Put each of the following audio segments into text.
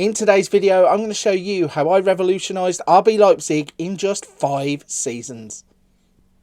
In today's video, I'm going to show you how I revolutionised RB Leipzig in just 5 seasons.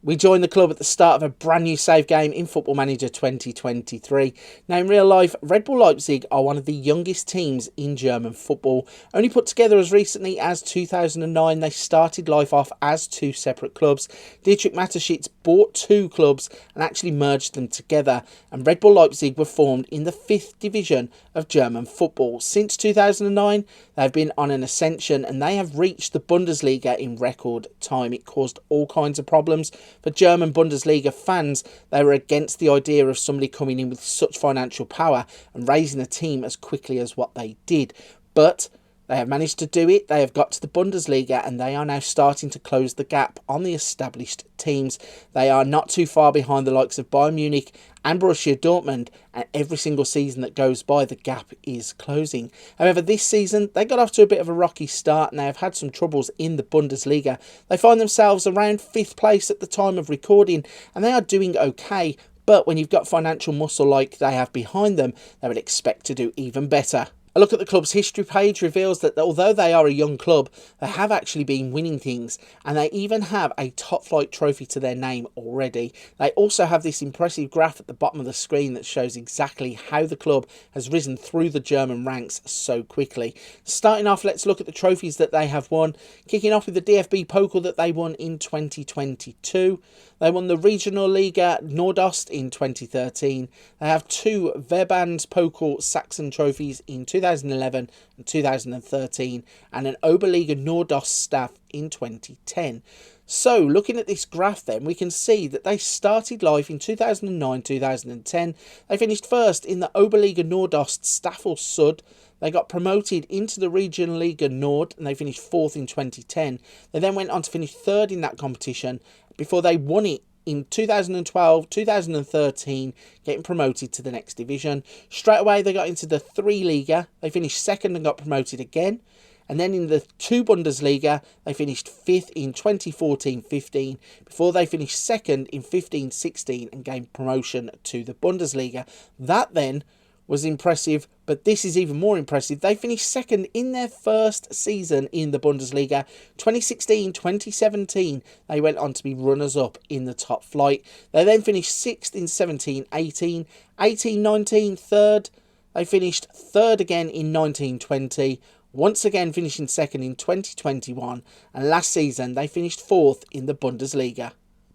We joined the club at the start of a brand new save game in Football Manager 2023. Now in real life, Red Bull Leipzig are one of the youngest teams in German football. Only put together as recently as 2009, they started life off as 2 separate clubs. Dietrich Mateschitz bought 2 clubs and actually merged them together. And Red Bull Leipzig were formed in the 5th division of German football. Since 2009, they've been on an ascension and they have reached the Bundesliga in record time. It caused all kinds of problems. For German Bundesliga fans, they were against the idea of somebody coming in with such financial power and raising a team as quickly as what they did. But they have managed to do it. They have got to the Bundesliga and they are now starting to close the gap on the established teams. They are not too far behind the likes of Bayern Munich and Borussia Dortmund, and every single season that goes by, the gap is closing. However, this season, they got off to a bit of a rocky start and they have had some troubles in the Bundesliga. They find themselves around 5th place at the time of recording, and they are doing okay. But when you've got financial muscle like they have behind them, they would expect to do even better. A look at the club's history page reveals that although they are a young club, they have actually been winning things, and they even have a top flight trophy to their name already. They also have this impressive graph at the bottom of the screen that shows exactly how the club has risen through the German ranks so quickly. Starting off, let's look at the trophies that they have won. Kicking off with the DFB Pokal that they won in 2022. They won the Regional Liga Nordost in 2013. They have 2 Verbands Pokal Sachsen trophies in 2011 and 2013, and an Oberliga Nordost staff in 2010. So, looking at this graph then, we can see that they started life in 2009-2010. They finished first in the Oberliga Nordost Staffel Sud. They got promoted into the Regionalliga Nord and they finished 4th in 2010. They then went on to finish 3rd in that competition before they won it in 2012, 2013, getting promoted to the next division. Straight away, they got into the 3 Liga. They finished 2nd and got promoted again. And then in the 2 Bundesliga, they finished 5th in 2014-15, before they finished 2nd in 15-16 and gained promotion to the Bundesliga. That then was impressive, but this is even more impressive. They finished 2nd in their first season in the Bundesliga. 2016-2017, they went on to be runners-up in the top flight. They then finished 6th in 17-18, 18-19, 3rd. They finished 3rd again in 19-20, once again finishing 2nd in 2021, and last season they finished 4th in the Bundesliga.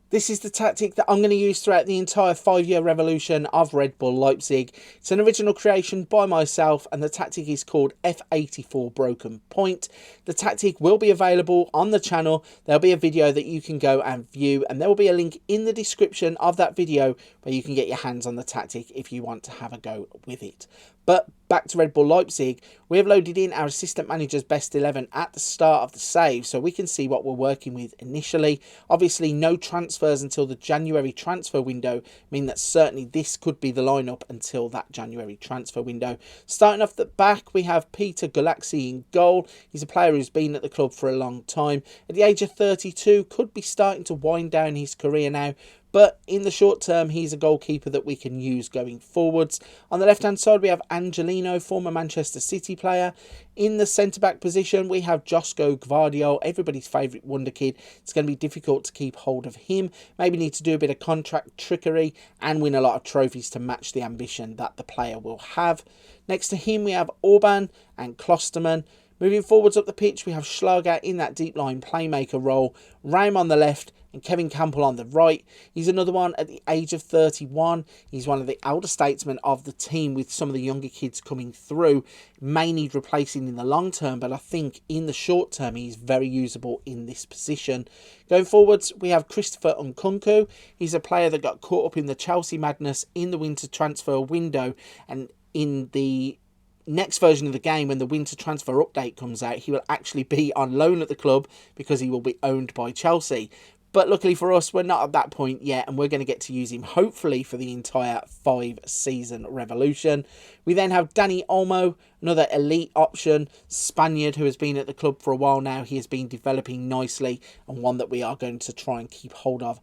This is the tactic that I'm going to use throughout the entire 5-year revolution of Red Bull Leipzig. It's an original creation by myself and the tactic is called F84 Broken Point. The tactic will be available on the channel. There'll be a video that you can go and view, and there will be a link in the description of that video where you can get your hands on the tactic if you want to have a go with it. But back to Red Bull Leipzig, we have loaded in our assistant manager's best 11 at the start of the save so we can see what we're working with initially. Obviously no transfers until the January transfer window mean that certainly this could be the lineup until that January transfer window. Starting off the back, we have Peter Gulaxi in goal. He's a player who's been at the club for a long time. At the age of 32, could be starting to wind down his career now, but in the short term, he's a goalkeeper that we can use going forwards. On the left-hand side, we have Angelino, former Manchester City player. In the centre-back position, we have Josko Gvardiol, everybody's favourite wonder kid. It's going to be difficult to keep hold of him. Maybe need to do a bit of contract trickery and win a lot of trophies to match the ambition that the player will have. Next to him, we have Orban and Klosterman. Moving forwards up the pitch, we have Schlager in that deep line playmaker role, Raim on the left and Kevin Campbell on the right. He's another one at the age of 31. He's one of the elder statesmen of the team with some of the younger kids coming through. May need replacing in the long term, but I think in the short term he's very usable in this position. Going forwards, we have Christopher Nkunku. He's a player that got caught up in the Chelsea madness in the winter transfer window, and in the next version of the game, when the winter transfer update comes out, he will actually be on loan at the club because he will be owned by Chelsea. But luckily for us, we're not at that point yet, and we're going to get to use him hopefully for the entire 5-season revolution. We then have Dani Olmo, another elite option, Spaniard who has been at the club for a while now. He has been developing nicely and one that we are going to try and keep hold of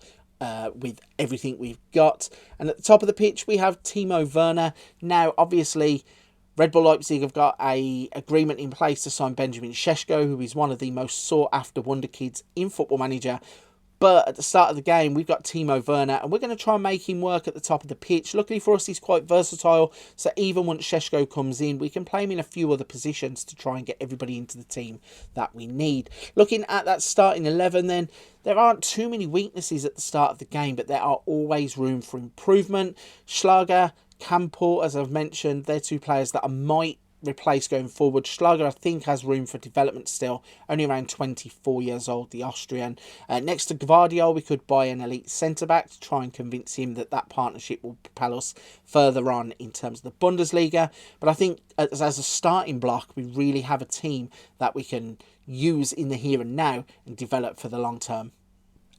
with everything we've got. And at the top of the pitch, we have Timo Werner. Now, obviously, Red Bull Leipzig have got an agreement in place to sign Benjamin Šeško, who is one of the most sought-after wonder kids in Football Manager. But at the start of the game, we've got Timo Werner, and we're going to try and make him work at the top of the pitch. Luckily for us, he's quite versatile, so even once Šeško comes in, we can play him in a few other positions to try and get everybody into the team that we need. Looking at that starting 11 then, there aren't too many weaknesses at the start of the game, but there are always room for improvement. Schlager, Campbell, as I've mentioned, they're two players that I might replace going forward. Schlager, I think, has room for development still, only around 24 years old, the Austrian. Next to Gvardiol, we could buy an elite centre-back to try and convince him that that partnership will propel us further on in terms of the Bundesliga. But I think as a starting block, we really have a team that we can use in the here and now and develop for the long term.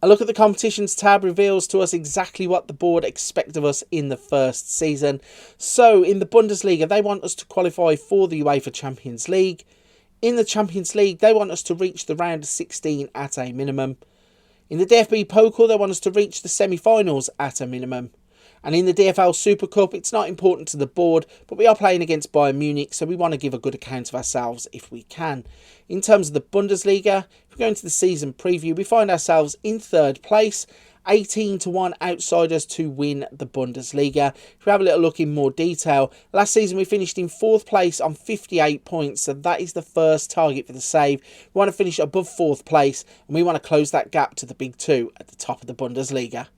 A look at the competitions tab reveals to us exactly what the board expect of us in the first season. So in the Bundesliga, they want us to qualify for the UEFA Champions League. In the Champions League, they want us to reach the round of 16 at a minimum. In the DFB Pokal, they want us to reach the semi-finals at a minimum. And in the DFL Super Cup, it's not important to the board, but we are playing against Bayern Munich, so we want to give a good account of ourselves if we can. In terms of the Bundesliga, if we go into the season preview, we find ourselves in third place, 18-1 outsiders to win the Bundesliga. If we have a little look in more detail, last season we finished in fourth place on 58 points, so that is the first target for the save. We want to finish above fourth place, and we want to close that gap to the big two at the top of the Bundesliga.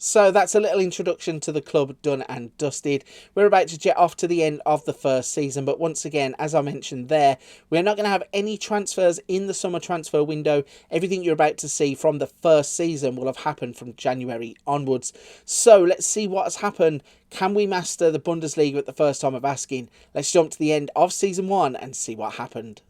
So that's a little introduction to the club done and dusted. We're about to jet off to the end of the first season, but once again, as I mentioned there, we're not going to have any transfers in the summer transfer window. Everything you're about to see from the first season will have happened from January onwards. So let's see what has happened. Can we master the Bundesliga at the first time of asking? Let's jump to the end of season 1 and see what happened.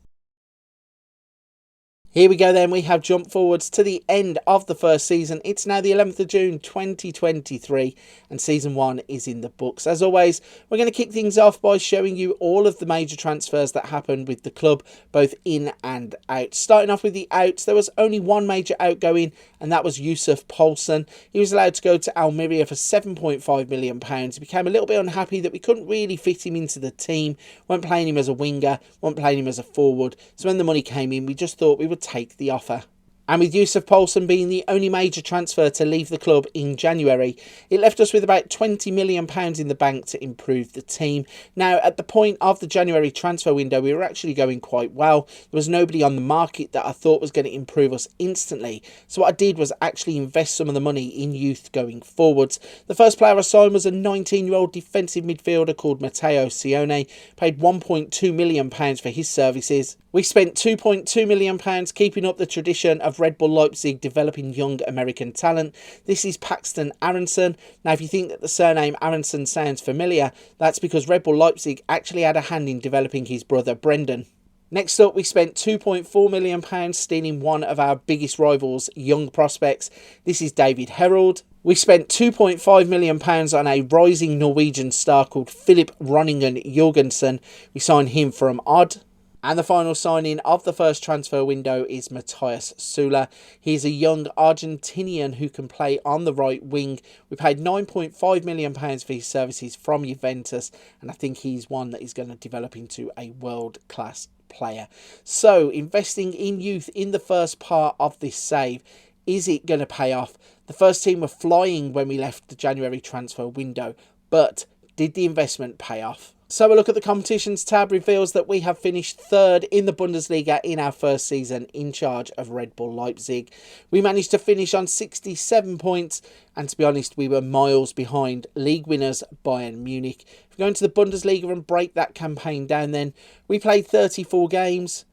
Here we go then, we have jumped forwards to the end of the first season. It's now the 11th of June 2023 and season 1 is in the books. As always, we're going to kick things off by showing you all of the major transfers that happened with the club, both in and out. Starting off with the outs, there was only one major outgoing, and that was Yussuf Poulsen. He was allowed to go to Almeria for £7.5 million. He became a little bit unhappy that we couldn't really fit him into the team, weren't playing him as a winger, weren't playing him as a forward. So when the money came in, we just thought we would take the offer. And with Yussuf Poulsen being the only major transfer to leave the club in January, it left us with about £20 million in the bank to improve the team. Now, at the point of the January transfer window, we were actually going quite well. There was nobody on the market that I thought was going to improve us instantly. So what I did was actually invest some of the money in youth going forwards. The first player I signed was a 19-year-old defensive midfielder called Matteo Sione, paid £1.2 million for his services. We spent £2.2 million keeping up the tradition of Red Bull Leipzig developing young American talent. This is Paxton Aronson. Now, if you think that the surname Aronson sounds familiar, that's because Red Bull Leipzig actually had a hand in developing his brother Brendan. Next up, we spent £2.4 million stealing one of our biggest rivals' young prospects. This is David Herold. We spent £2.5 million on a rising Norwegian star called Philip Ronningen Jorgensen. We signed him from Odd. And the final signing of the first transfer window is Matthias Sula. He's a young Argentinian who can play on the right wing. We paid £9.5 million for his services from Juventus, and I think he's one that is going to develop into a world-class player. So, investing in youth in the first part of this save, is it going to pay off? The first team were flying when we left the January transfer window, but did the investment pay off? So a look at the competitions tab reveals that we have finished third in the Bundesliga in our first season in charge of Red Bull Leipzig. We managed to finish on 67 points, and to be honest, we were miles behind league winners Bayern Munich. If we go into the Bundesliga and break that campaign down then, we played 34 games,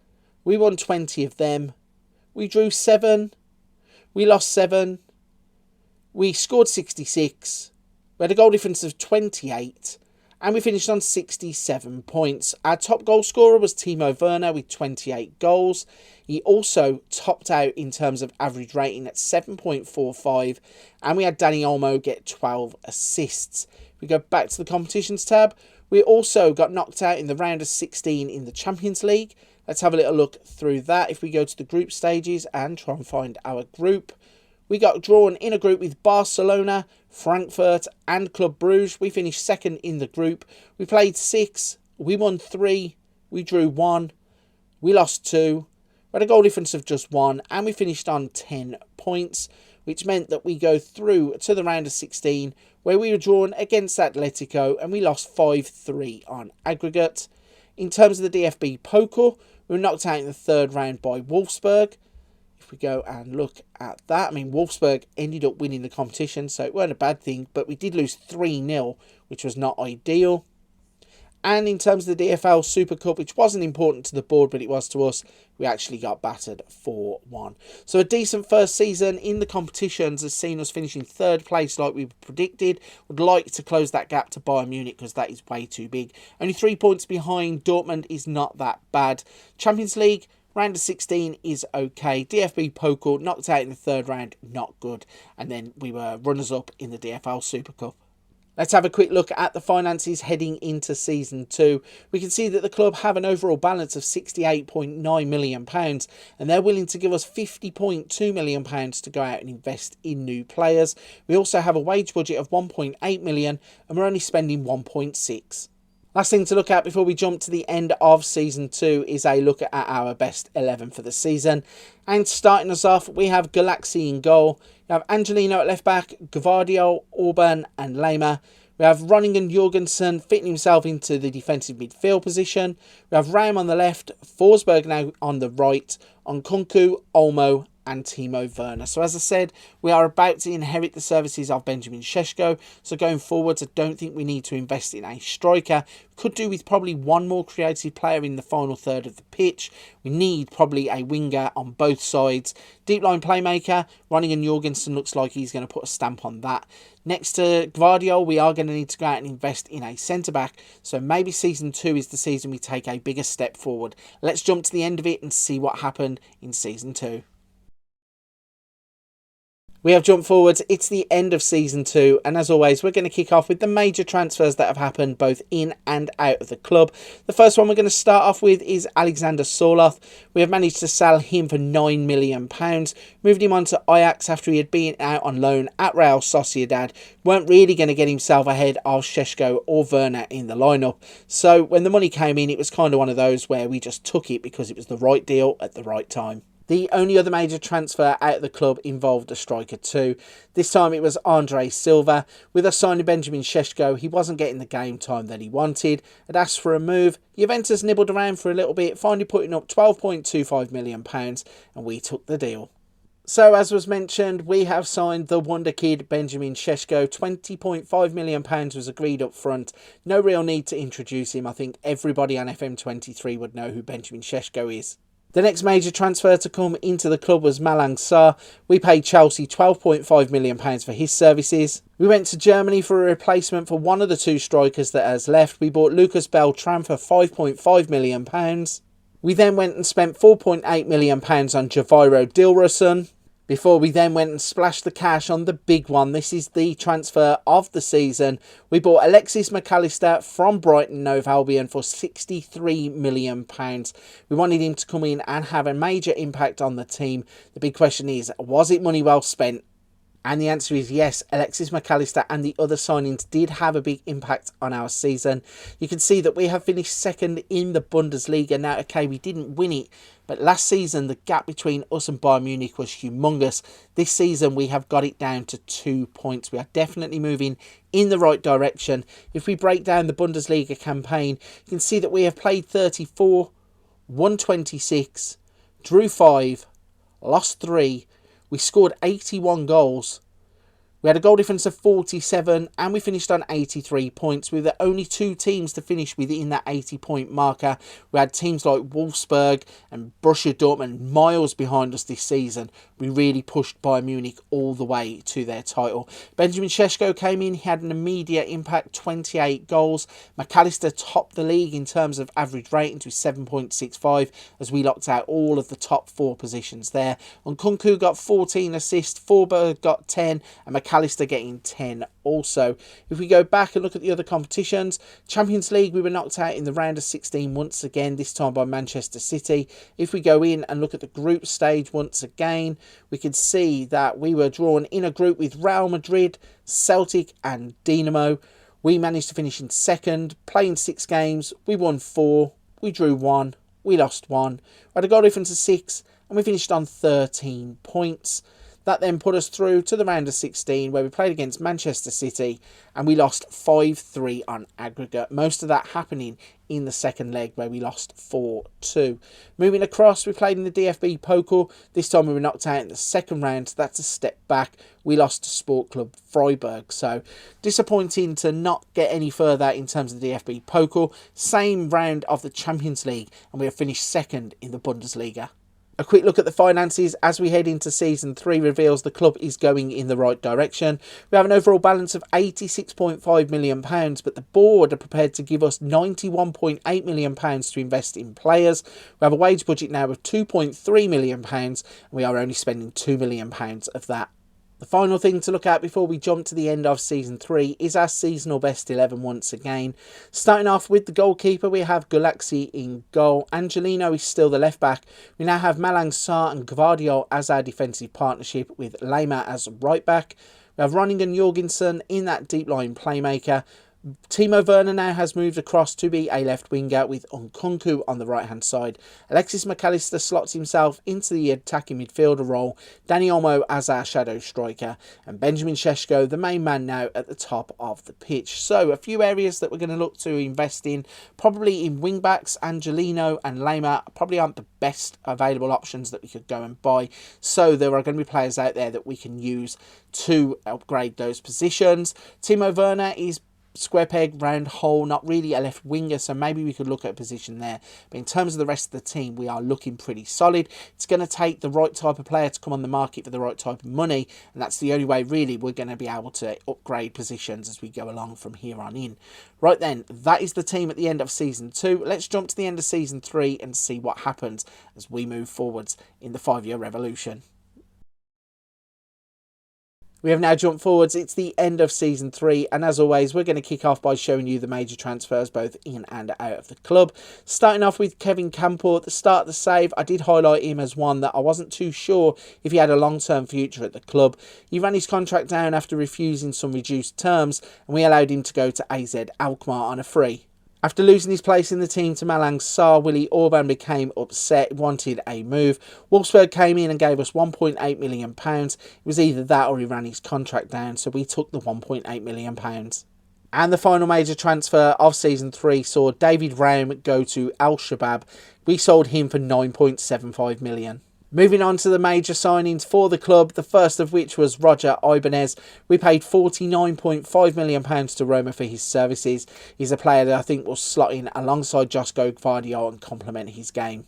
we won 20 of them, we drew 7, we lost 7, we scored 66, we had a goal difference of 28, and we finished on 67 points. Our top goal scorer was Timo Werner with 28 goals. He also topped out in terms of average rating at 7.45. And we had Danny Olmo get 12 assists. If we go back to the competitions tab, we also got knocked out in the round of 16 in the Champions League. Let's have a little look through that. If we go to the group stages and try and find our group, we got drawn in a group with Barcelona, Frankfurt and Club Brugge. We finished second in the group. We played 6, We won 3, we drew 1, we lost 2, we had a goal difference of just 1, and we finished on 10 points, which meant that we go through to the round of 16, where we were drawn against Atletico, and we lost 5-3 on aggregate. In terms of the DFB Pokal, we were knocked out in the third round by Wolfsburg. If we go and look at that, I mean, Wolfsburg ended up winning the competition, so it weren't a bad thing, but we did lose 3-0, which was not ideal. And in terms of the DFL Super Cup, which wasn't important to the board, but it was to us, we actually got battered 4-1. So a decent first season in the competitions has seen us finishing third place like we predicted. Would like to close that gap to Bayern Munich because that is way too big. Only 3 points behind Dortmund is not that bad. Champions League, round of 16 is okay. DFB Pokal, knocked out in the third round, not good. And then we were runners-up in the DFL Super Cup. Let's have a quick look at the finances heading into Season 2. We can see that the club have an overall balance of £68.9 million, and they're willing to give us £50.2 million to go out and invest in new players. We also have a wage budget of £1.8 million, and we're only spending £1.6. Last thing to look at before we jump to the end of Season 2 is a look at our best 11 for the season. And starting us off, we have Galaxy in goal. We have Angelino at left back, Gvardiol, Orban and Lema. We have Ronningen Jorgensen fitting himself into the defensive midfield position. We have Raum on the left, Forsberg now on the right, Nkunku, Olmo and Timo Werner. So as I said, we are about to inherit the services of Benjamin Šeško. So going forwards, I don't think we need to invest in a striker. Could do with probably one more creative player in the final third of the pitch. We need probably a winger on both sides. Deep line playmaker, Ronningen Jorgensen looks like he's going to put a stamp on that. Next to Gvardiol, we are going to need to go out and invest in a centre-back. So maybe Season 2 is the season we take a bigger step forward. Let's jump to the end of it and see what happened in Season 2. We have jumped forwards. It's the end of Season 2, and as always, we're going to kick off with the major transfers that have happened both in and out of the club. The first one we're going to start off with is Alexander Sørloth. We have managed to sell him for £9 million. Moved him on to Ajax after he had been out on loan at Real Sociedad. Weren't really going to get himself ahead of Šeško or Werner in the lineup. So when the money came in, it was kind of one of those where we just took it because it was the right deal at the right time. The only other major transfer out of the club involved a striker too. This time it was Andre Silva. With us signing Benjamin Šeško, he wasn't getting the game time that he wanted. Had asked for a move. Juventus nibbled around for a little bit, finally putting up £12.25 million, and we took the deal. So, as was mentioned, we have signed the wonder kid, Benjamin Šeško. £20.5 million was agreed up front. No real need to introduce him. I think everybody on FM23 would know who Benjamin Šeško is. The next major transfer to come into the club was Malang Sarr. We paid Chelsea £12.5 million for his services. We went to Germany for a replacement for one of the two strikers that has left. We bought Lucas Beltran for £5.5 million. We then went and spent £4.8 million on Javairo Dilrosun, before we then went and splashed the cash on the big one. This is the transfer of the season. We bought Alexis McAllister from Brighton and Hove Albion for £63 million. We wanted him to come in and have a major impact on the team. The big question is, was it money well spent? And the answer is yes. Alexis McAllister and the other signings did have a big impact on our season. You can see that we have finished second in the Bundesliga. Now, okay, we didn't win it, but last season the gap between us and Bayern Munich was humongous. This season we have got it down to 2 points. We are definitely moving in the right direction. If we break down the Bundesliga campaign, you can see that we have played 34, won 26, drew 5, lost 3. We scored 81 goals. We had a goal difference of 47 and we finished on 83 points. We were the only two teams to finish within that 80-point marker. We had teams like Wolfsburg and Borussia Dortmund miles behind us this season. We really pushed Bayern Munich all the way to their title. Benjamin Šeško came in. He had an immediate impact, 28 goals. McAllister topped the league in terms of average ratings with 7.65 as we locked out all of the top 4 positions there. Nkunku got 14 assists, Forsberg got 10 and McAllister getting 10 also. If we go back and look at the other competitions, Champions League, we were knocked out in the round of 16 once again, this time by Manchester City. If we go in and look at the group stage once again, we can see that we were drawn in a group with Real Madrid, Celtic and Dinamo. We managed to finish in second, playing 6 games. We won 4, we drew 1, we lost 1. We had a goal difference of 6, and we finished on 13 points. That then put us through to the round of 16, where we played against Manchester City and we lost 5-3 on aggregate. Most of that happening in the second leg, where we lost 4-2. Moving across, we played in the DFB Pokal. This time we were knocked out in the second round, so that's a step back. We lost to Sport Club Freiburg, so disappointing to not get any further in terms of the DFB Pokal. Same round of the Champions League, and we have finished second in the Bundesliga. A quick look at the finances as we head into Season 3 reveals the club is going in the right direction. We have an overall balance of £86.5 million, but the board are prepared to give us £91.8 million to invest in players. We have a wage budget now of £2.3 million, and we are only spending £2 million of that. The final thing to look at before we jump to the end of Season 3 is our seasonal best 11 once again. Starting off with the goalkeeper, we have Gulaxi in goal. Angelino is still the left back. We now have Malang Sarr and Gvardiol as our defensive partnership, with Lema as right back. We have Groningen Jorgensen in that deep line playmaker. Timo Werner now has moved across to be a left winger, with Nkunku on the right hand side. Alexis McAllister slots himself into the attacking midfielder role. Dani Olmo as our shadow striker, and Benjamin Šeško, the main man, now at the top of the pitch. So a few areas that we're going to look to invest in, probably in wing backs. Angelino and Lema probably aren't the best available options that we could go and buy, so there are going to be players out there that we can use to upgrade those positions. Timo Werner is square peg, round hole, not really a left winger, so maybe we could look at a position there. But in terms of the rest of the team, we are looking pretty solid. It's going to take the right type of player to come on the market for the right type of money, and that's the only way really we're going to be able to upgrade positions as we go along from here on in. Right then, that is the team at the end of Season 2. Let's jump to the end of Season 3 and see what happens as we move forwards in the 5-year revolution. We have now jumped forwards. It's the end of Season 3, and as always, we're going to kick off by showing you the major transfers both in and out of the club. Starting off with Kevin Campbell at the start of the save, I did highlight him as one that I wasn't too sure if he had a long-term future at the club. He ran his contract down after refusing some reduced terms, and we allowed him to go to AZ Alkmaar on a free. After losing his place in the team to Malang Sarr, Willy Orban became upset, wanted a move. Wolfsburg came in and gave us £1.8 million. It was either that or he ran his contract down, so we took the £1.8 million. And the final major transfer of Season 3 saw David Raum go to Al Shabab. We sold him for £9.75 million. Moving on to the major signings for the club, the first of which was Roger Ibanez. We paid £49.5 million to Roma for his services. He's a player that I think will slot in alongside Josko Gvardiol and complement his game.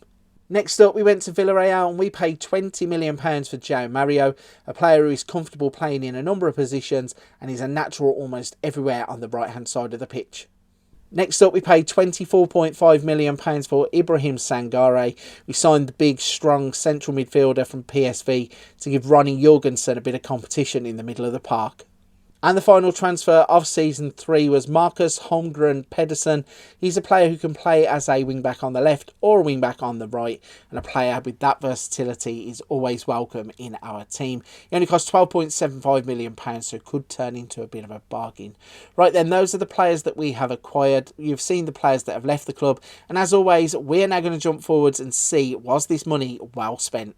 Next up, we went to Villarreal and we paid £20 million for João Mario, a player who is comfortable playing in a number of positions and is a natural almost everywhere on the right-hand side of the pitch. Next up, we paid £24.5 million for Ibrahim Sangare. We signed the big, strong central midfielder from PSV to give Ronnie Jorgensen a bit of competition in the middle of the park. And the final transfer of Season 3 was Marcus Holmgren Pedersen. He's a player who can play as a wing-back on the left or a wing-back on the right, and a player with that versatility is always welcome in our team. He only cost £12.75 million, so could turn into a bit of a bargain. Right then, those are the players that we have acquired. You've seen the players that have left the club, and as always, we're now going to jump forwards and see, was this money well spent?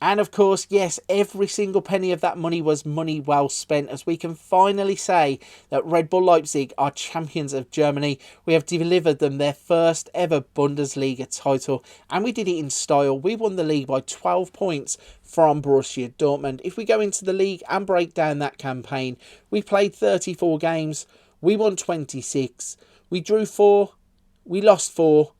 And of course, yes, every single penny of that money was money well spent, as we can finally say that Red Bull Leipzig are champions of Germany. We have delivered them their first ever Bundesliga title, and we did it in style. We won the league by 12 points from Borussia Dortmund. If we go into the league and break down that campaign, we played 34 games, we won 26, we drew 4, we lost 4,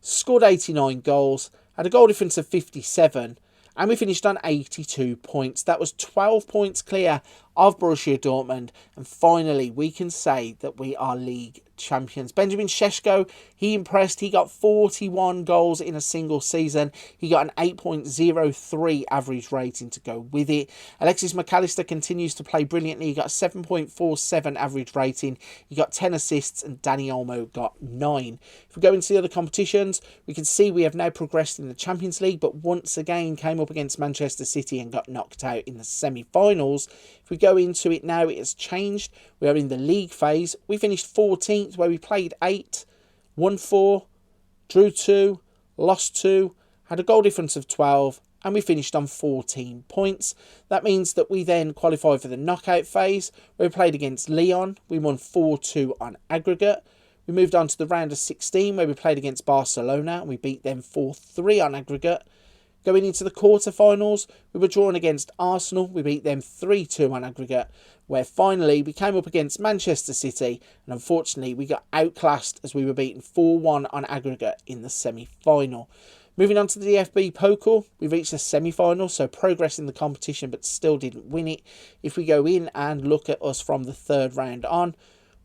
scored 89 goals, had a goal difference of 57, and we finished on 82 points. That was 12 points clear of Borussia Dortmund. And finally, we can say that we are league champions. Benjamin Šeško, he impressed. He got 41 goals in a single season. He got an 8.03 average rating to go with it. Alexis McAllister continues to play brilliantly. He got a 7.47 average rating. He got 10 assists, and Dani Olmo got 9. If we go into the other competitions, we can see we have now progressed in the Champions League, but once again came up against Manchester City and got knocked out in the semi-finals. If we go into it now, it has changed. We are in the league phase. We finished 14th, where we played 8, won 4, drew 2, lost 2, had a goal difference of 12, and we finished on 14 points. That means that we then qualified for the knockout phase, where we played against Lyon. We won 4-2 on aggregate. We moved on to the round of 16, where we played against Barcelona, and we beat them 4-3 on aggregate. Going into the quarterfinals, we were drawn against Arsenal. We beat them 3-2 on aggregate, where finally we came up against Manchester City, and unfortunately we got outclassed as we were beaten 4-1 on aggregate in the semi-final. Moving on to the DFB Pokal, we reached the semi-final, so progress in the competition, but still didn't win it. If we go in and look at us from the third round on,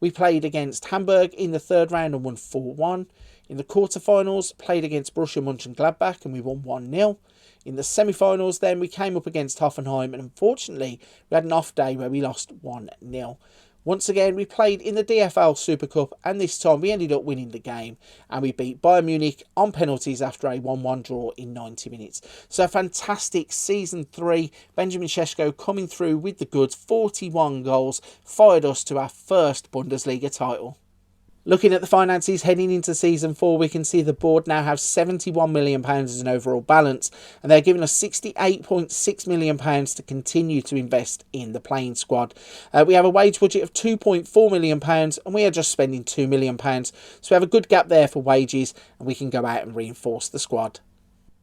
we played against Hamburg in the third round and won 4-1. In the quarterfinals, played against Borussia Mönchengladbach and we won 1-0. In the semi-finals then, we came up against Hoffenheim, and unfortunately we had an off day where we lost 1-0. Once again, we played in the DFL Super Cup, and this time we ended up winning the game, and we beat Bayern Munich on penalties after a 1-1 draw in 90 minutes. So fantastic Season 3. Benjamin Šeško coming through with the goods. 41 goals, fired us to our first Bundesliga title. Looking at the finances heading into Season 4, we can see the board now have £71 million as an overall balance, and they're giving us £68.6 million to continue to invest in the playing squad. We have a wage budget of £2.4 million, and we are just spending £2 million. So we have a good gap there for wages, and we can go out and reinforce the squad.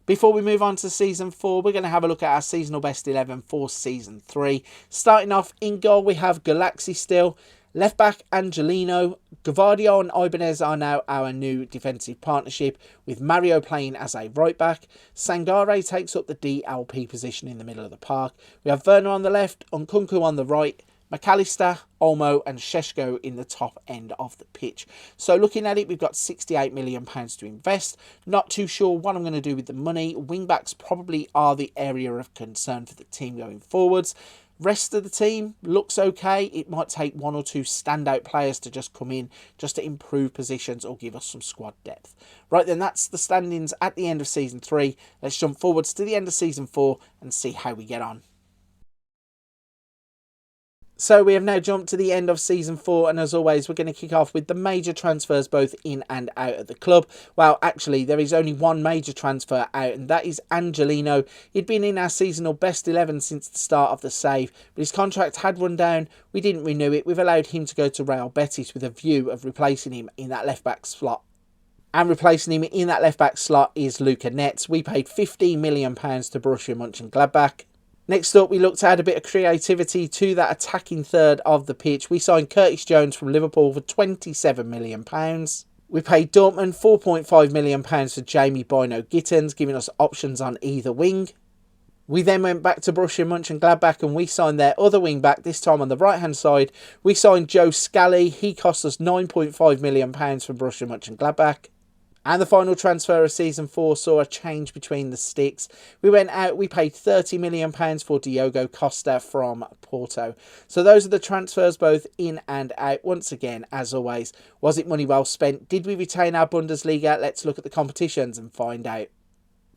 Before we move on to Season 4, we're going to have a look at our seasonal best 11 for Season 3. Starting off in goal, we have Galaxy still. Left back Angelino, Gavardio and Ibanez are now our new defensive partnership, with Mario playing as a right back. Sangare takes up the DLP position in the middle of the park. We have Werner on the left, Nkunku on the right, McAllister, Olmo and Šeško in the top end of the pitch. So looking at it, we've got £68 million to invest. Not too sure what I'm going to do with the money. Wing-backs probably are the area of concern for the team going forwards. Rest of the team looks okay. It might take 1 or 2 standout players to just come in just to improve positions or give us some squad depth. Right then, that's the standings at the end of Season 3. Let's jump forwards to the end of Season 4 and see how we get on. So we have now jumped to the end of Season 4, and as always, we're going to kick off with the major transfers both in and out of the club. Well, actually, there is only one major transfer out, and that is Angelino. He'd been in our seasonal best 11 since the start of the save, but his contract had run down. We didn't renew it. We've allowed him to go to Real Betis with a view of replacing him in that left-back slot. And replacing him in that left-back slot is Luca Netz. We paid £15 million to Borussia Mönchengladbach. Next up, we looked to add a bit of creativity to that attacking third of the pitch. We signed Curtis Jones from Liverpool for £27 million. We paid Dortmund £4.5 million for Jamie Bino Gittens, giving us options on either wing. We then went back to Borussia Mönchengladbach and we signed their other wing back, this time on the right-hand side. We signed Joe Scally. He cost us £9.5 million from Borussia Mönchengladbach. And the final transfer of Season 4 saw a change between the sticks. We went out, we paid £30 million for Diogo Costa from Porto. So those are the transfers both in and out. Once again, as always, was it money well spent? Did we retain our Bundesliga? Let's look at the competitions and find out.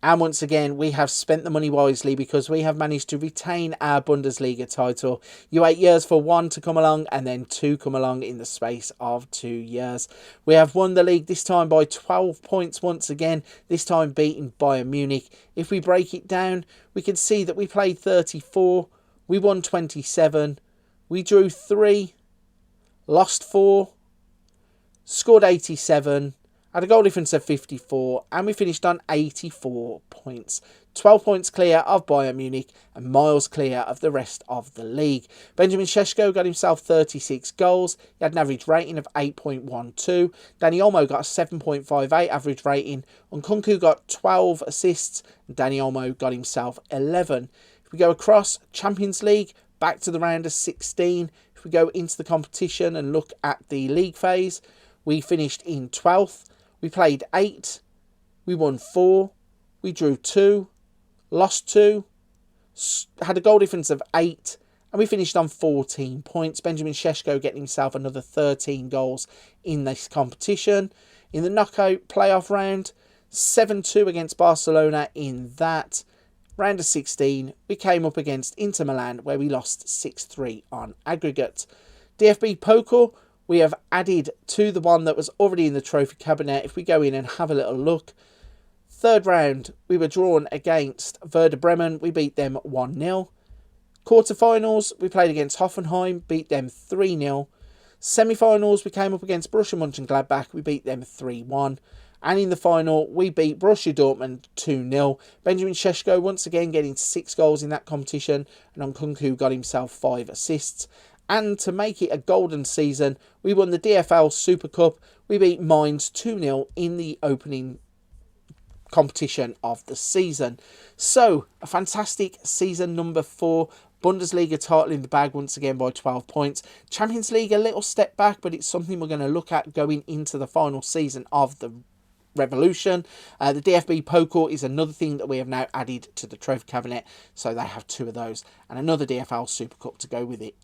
And once again, we have spent the money wisely because we have managed to retain our Bundesliga title. You wait years for one to come along and then two come along in the space of 2 years. We have won the league this time by 12 points once again, this time beating Bayern Munich. If we break it down, we can see that we played 34, we won 27, we drew 3, lost 4, scored 87, had a goal difference of 54, and we finished on 84 points. 12 points clear of Bayern Munich and miles clear of the rest of the league. Benjamin Šeško got himself 36 goals. He had an average rating of 8.12. Dani Olmo got a 7.58 average rating. Nkunku got 12 assists. And Dani Olmo got himself 11. If we go across Champions League, back to the round of 16. If we go into the competition and look at the league phase, we finished in 12th. We played 8, we won 4, we drew 2, lost 2, had a goal difference of 8, and we finished on 14 points. Benjamin Šeško getting himself another 13 goals in this competition. In the knockout playoff round, 7-2 against Barcelona in that. Round of 16, we came up against Inter Milan, where we lost 6-3 on aggregate. DFB Pokal, we have added to the one that was already in the trophy cabinet. If we go in and have a little look, third round, we were drawn against Werder Bremen. We beat them 1-0. Quarterfinals, we played against Hoffenheim, beat them 3-0. Semi-finals, we came up against Borussia Mönchengladbach. We beat them 3-1. And in the final, we beat Borussia Dortmund 2-0. Benjamin Šeško once again getting 6 goals in that competition. And Nkunku got himself 5 assists. And to make it a golden season, we won the DFL Super Cup. We beat Mainz 2-0 in the opening competition of the season. So, a fantastic season number 4. Bundesliga title in the bag once again by 12 points. Champions League a little step back, but it's something we're going to look at going into the final season of the Revolution. The DFB Pokal is another thing that we have now added to the trophy cabinet, so they have 2 of those, and another DFL Super Cup to go with it.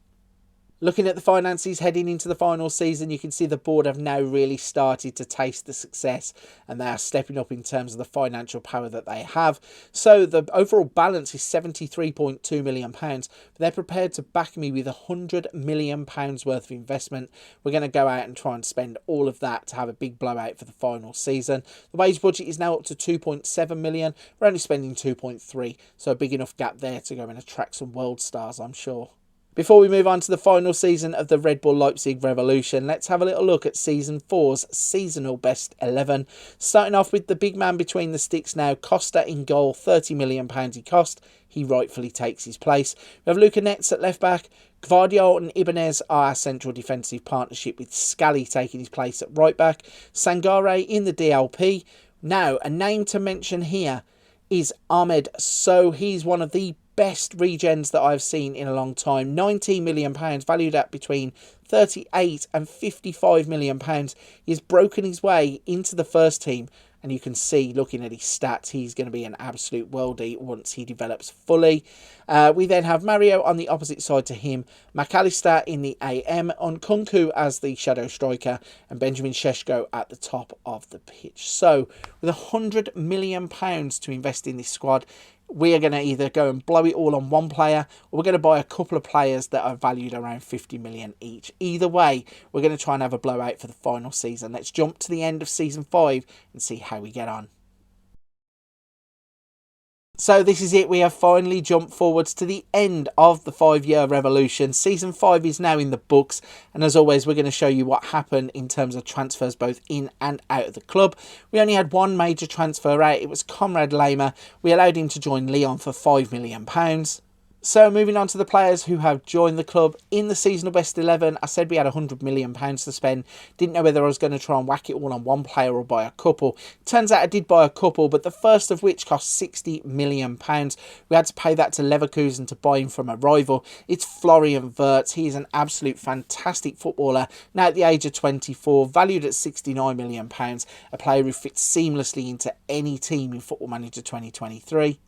Looking at the finances heading into the final season, you can see the board have now really started to taste the success, and they are stepping up in terms of the financial power that they have. So the overall balance is £73.2 million, but they're prepared to back me with £100 million worth of investment. We're going to go out and try and spend all of that to have a big blowout for the final season. The wage budget is now up to £2.7 million. We're only spending 2.3, so a big enough gap there to go and attract some world stars, I'm sure. Before we move on to the final season of the Red Bull Leipzig Revolution, let's have a little look at Season 4's seasonal best 11. Starting off with the big man between the sticks now, Costa in goal, £30 million he cost. He rightfully takes his place. We have Luca Netz at left back. Gvardiol and Ibanez are our central defensive partnership, with Scally taking his place at right back. Sangare in the DLP. Now, a name to mention here is Ahmed. So he's one of the best regens that I've seen in a long time. £19 million, valued at between 38 and 55 million pounds. He's broken his way into the first team, and you can see, looking at his stats, he's going to be an absolute worldie once he develops fully. We then have Mario on the opposite side to him, McAllister in the AM, Nkunku as the shadow striker, and Benjamin Šeško at the top of the pitch. So, with £100 million to invest in this squad, we are going to either go and blow it all on one player, or we're going to buy a couple of players that are valued around 50 million each. Either way, we're going to try and have a blowout for the final season. Let's jump to the end of Season 5 and see how we get on. So this is it. We have finally jumped forwards to the end of the 5-year revolution. Season 5 is now in the books, and as always, we're going to show you what happened in terms of transfers both in and out of the club. We only had one major transfer out. It was Conrad Lehmer. We allowed him to join Lyon for £5 million. So moving on to the players who have joined the club in the seasonal best 11. I said we had £100 million to spend. Didn't know whether I was going to try and whack it all on one player or buy a couple. Turns out I did buy a couple, but the first of which cost £60 million. We had to pay that to Leverkusen to buy him from a rival. It's Florian Wirtz. He is an absolute fantastic footballer. Now at the age of 24, valued at £69 million. A player who fits seamlessly into any team in Football Manager 2023.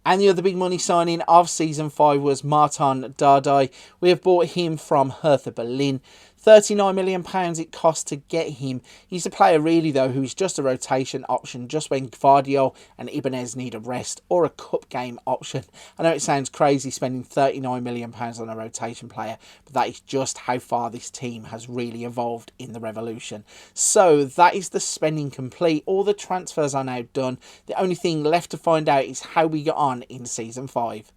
And the other big money signing of Season 5 was Martin Dardai. We have bought him from Hertha Berlin. £39 million it cost to get him. He's a player really though who is just a rotation option just when Gvardiol and Ibanez need a rest, or a cup game option. I know it sounds crazy spending £39 million on a rotation player, but that is just how far this team has really evolved in the Revolution. So that is the spending complete. All the transfers are now done. The only thing left to find out is how we got on in Season 5.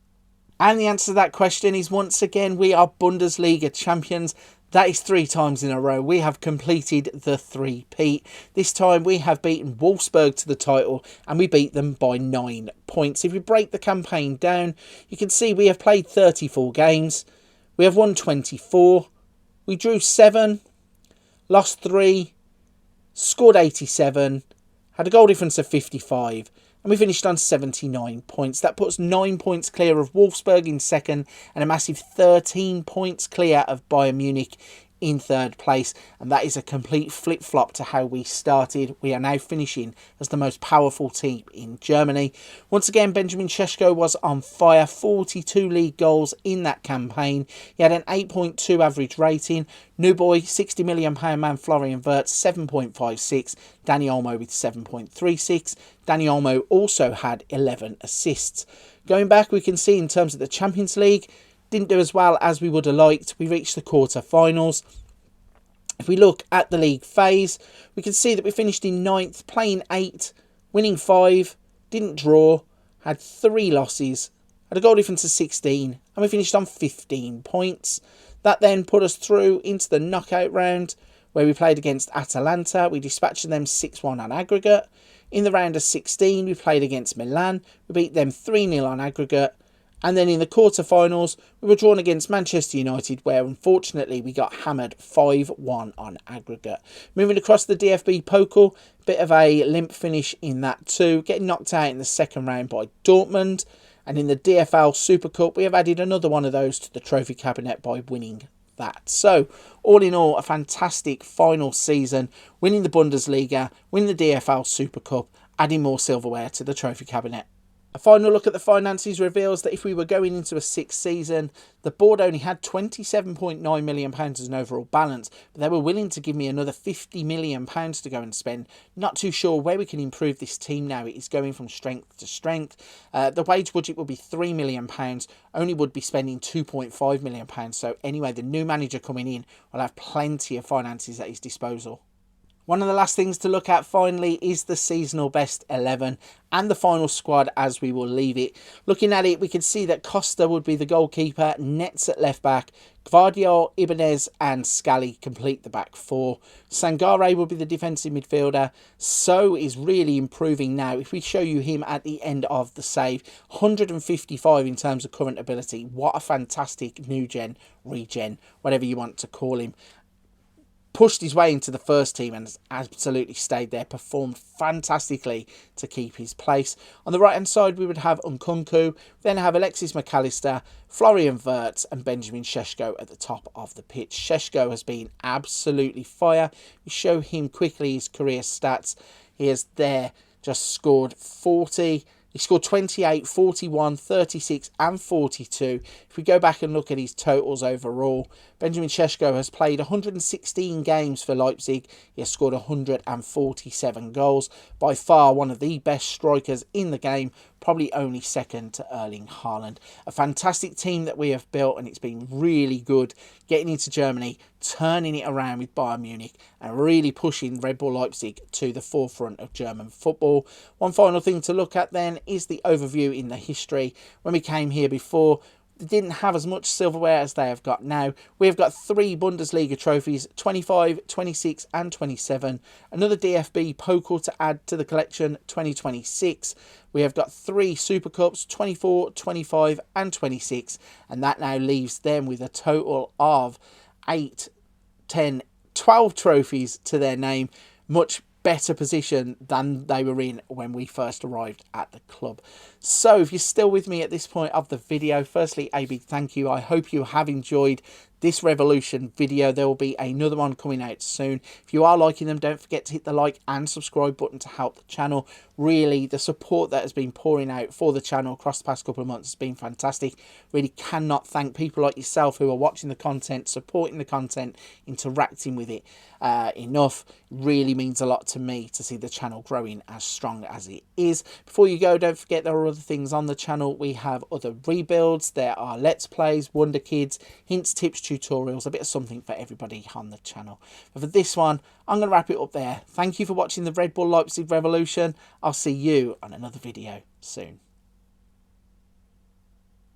And the answer to that question is, once again, we are Bundesliga champions. That is 3 times in a row. We have completed the three-peat. This time we have beaten Wolfsburg to the title, and we beat them by 9 points. If we break the campaign down, you can see we have played 34 games. We have won 24. We drew 7, lost 3, scored 87, had a goal difference of 55. And we finished on 79 points. That puts 9 points clear of Wolfsburg in second, and a massive 13 points clear of Bayern Munich in third place, and that is a complete flip-flop to how we started. We are now finishing as the most powerful team in Germany. Once again, Benjamin Šeško was on fire, 42 league goals in that campaign. He had an 8.2 average rating. New boy, £60 million man Florian Wirtz, 7.56. Dani Olmo with 7.36. Dani Olmo also had 11 assists. Going back, we can see in terms of the Champions League, didn't do as well as we would have liked. We reached the quarter-finals. If we look at the league phase, we can see that we finished in 9th, playing 8, winning 5, didn't draw, had 3 losses, had a goal difference of 16, and we finished on 15 points. That then put us through into the knockout round, where we played against Atalanta. We dispatched them 6-1 on aggregate. In the round of 16, we played against Milan. We beat them 3-0 on aggregate. And then in the quarter-finals, we were drawn against Manchester United, where unfortunately we got hammered 5-1 on aggregate. Moving across the DFB Pokal, bit of a limp finish in that too, getting knocked out in the second round by Dortmund. And in the DFL Super Cup, we have added another one of those to the trophy cabinet by winning that. So, all in all, a fantastic final season, winning the Bundesliga, winning the DFL Super Cup, adding more silverware to the trophy cabinet. A final look at the finances reveals that if we were going into a 6th season, the board only had £27.9 million as an overall balance, but they were willing to give me another £50 million to go and spend. Not too sure where we can improve this team now. It is going from strength to strength. The wage budget will be £3 million, only would be spending £2.5 million. So anyway, the new manager coming in will have plenty of finances at his disposal. One of the last things to look at finally is the seasonal best 11 and the final squad as we will leave it. Looking at it, we can see that Costa would be the goalkeeper, Nets at left back, Gvardiol, Ibanez and Scally complete the back 4. Sangare will be the defensive midfielder. So is really improving now. If we show you him at the end of the save, 155 in terms of current ability. What a fantastic new gen, regen, whatever you want to call him. Pushed his way into the first team and has absolutely stayed there, performed fantastically to keep his place. On the right hand side we would have Nkunku, then have Alexis McAllister, Florian Wirtz and Benjamin Šeško at the top of the pitch. Šeško has been absolutely fire. We show him quickly his career stats. He has there just scored 40. He scored 28, 41, 36 and 42. If we go back and look at his totals overall, Benjamin Šeško has played 116 games for Leipzig. He has scored 147 goals. By far one of the best strikers in the game, probably only second to Erling Haaland. A fantastic team that we have built, and it's been really good getting into Germany, turning it around with Bayern Munich and really pushing Red Bull Leipzig to the forefront of German football. One final thing to look at then is the overview in the history. When we came here before, they didn't have as much silverware as they have got now. We have got 3 Bundesliga trophies, 25, 26 and 27. Another DFB Pokal to add to the collection, 2026. We have got 3 Super Cups, 24, 25 and 26. And that now leaves them with a total of 8, 10, 12 trophies to their name. Much better position than they were in when we first arrived at the club. So if you're still with me at this point of the video, firstly a big thank you. I hope you have enjoyed this Revolution video. There will be another one coming out soon. If you are liking them, don't forget to hit the like and subscribe button to help the channel. Really, the support that has been pouring out for the channel across the past couple of months has been fantastic. Really cannot thank people like yourself who are watching the content, supporting the content, interacting with it enough. Really means a lot to me to see the channel growing as strong as it is. Before you go, don't forget there are other things on the channel. We have other rebuilds, there are Let's Plays, Wonder Kids, hints, tips, tutorials, a bit of something for everybody on the channel. But for this one, I'm going to wrap it up there. Thank you for watching the Red Bull Leipzig Revolution. I'll see you on another video soon.